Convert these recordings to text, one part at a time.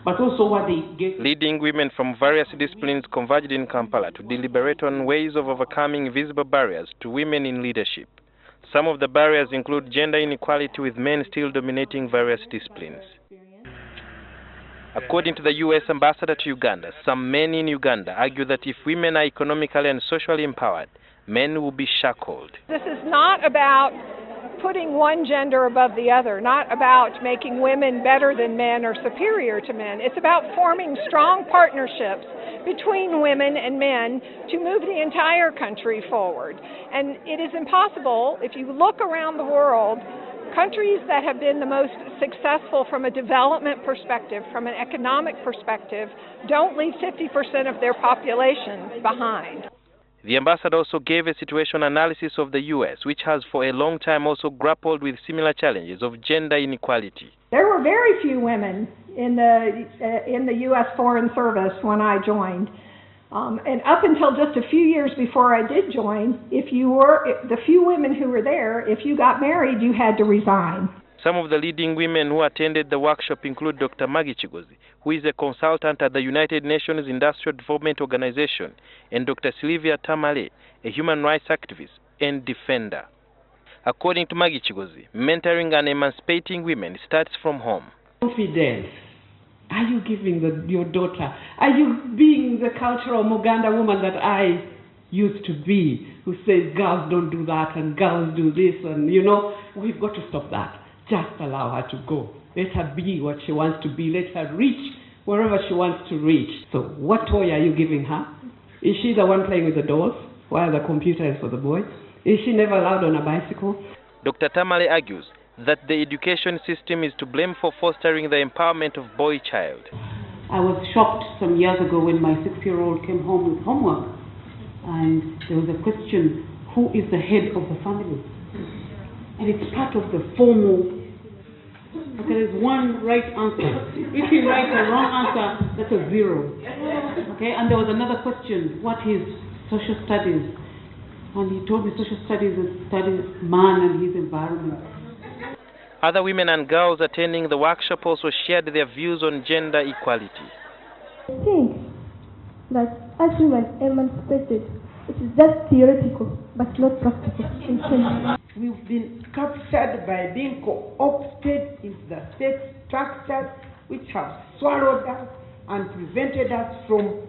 but also what they get. Leading women from various disciplines converged in Kampala to deliberate on ways of overcoming visible barriers to women in leadership. Some of the barriers include gender inequality, with men still dominating various disciplines. According to the U.S. ambassador to Uganda, some men in Uganda argue that if women are economically and socially empowered, men will be shackled. This is not about putting one gender above the other, not about making women better than men or superior to men. It's about forming strong partnerships between women and men to move the entire country forward. And it is impossible, if you look around the world, countries that have been the most successful from a development perspective, from an economic perspective, don't leave 50% of their population behind. The ambassador also gave a situation analysis of the U.S., which has for a long time also grappled with similar challenges of gender inequality. There were very few women in the U.S. Foreign Service when I joined. And up until just a few years before I did join, the few women who were there, if you got married, you had to resign. Some of the leading women who attended the workshop include Dr. Maggie Chigozi, who is a consultant at the United Nations Industrial Development Organization, and Dr. Sylvia Tamale, a human rights activist and defender. According to Maggie Chigozi, mentoring and emancipating women starts from home. Confidence. Are you giving your daughter? Are you being the cultural Muganda woman that I used to be, who says girls don't do that and girls do this, and we've got to stop that. Just allow her to go. Let her be what she wants to be. Let her reach wherever she wants to reach. So what toy are you giving her? Is she the one playing with the dolls while the computer is for the boys? Is she never allowed on a bicycle? Dr. Tamale argues that the education system is to blame for fostering the empowerment of boy child. I was shocked some years ago when my 6-year-old came home with homework, and there was a question, who is the head of the family? And it's part of the formal. Okay, there's one right answer. If he writes a wrong answer, that's a 0. Okay, and there was another question, what is social studies? And he told me social studies studies man and his environment. Other women and girls attending the workshop also shared their views on gender equality. I think that as women emancipated, it is just theoretical but not practical in Kenya. We've been captured by being co-opted into the state structures which have swallowed us and prevented us from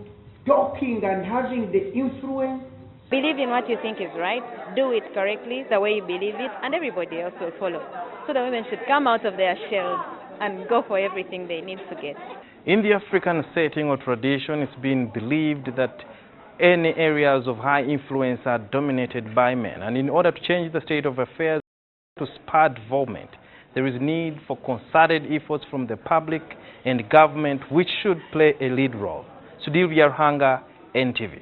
talking and having the influence. Believe in what you think is right, do it correctly, the way you believe it, and everybody else will follow. So the women should come out of their shells and go for everything they need to get. In the African setting or tradition, it's been believed that any areas of high influence are dominated by men. And in order to change the state of affairs to spur development, there is need for concerted efforts from the public and government, which should play a lead role. Sudhir Yarhanga, NTV.